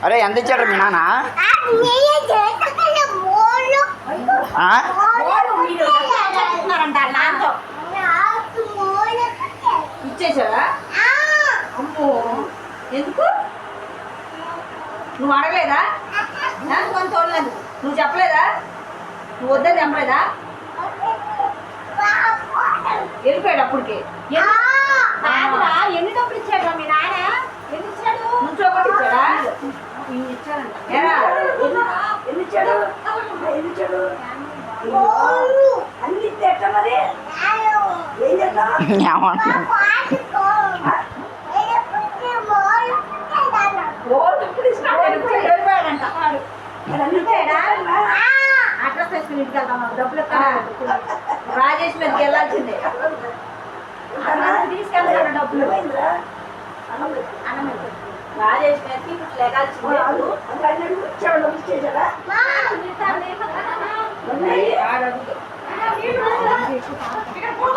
అరే ఎంత ఇచ్చాడు మీ నాన్న? ఇచ్చేసాడా? అమ్మో, ఎందుకు? నువ్వు అడగలేదా? కొంత తోడలేదు. నువ్వు చెప్పలేదా? నువ్వు వద్దని చెప్పలేదా? వెళ్ళిపోయాడు అప్పటికి. ఎన్ని డబ్బులు ఇచ్చాడు మీ నాయన? ఎన్ని ఇచ్చాడు? నుంచో ఒకటి ఇచ్చాడా? ఎన్ని ఇచ్చాడు? అన్ని ఎట్లా మరి ఏం చేద్దాం? అడ్రస్ వేసుకుని ఇంటికి వెళ్తాం. డబ్బులు రాజేష్ మీదకి వెళ్ళాల్సిందే. తీసుకెళ్తాను డబ్బులు. రాజేష్ మీదకి ఇప్పుడు లేగాల్సిందే.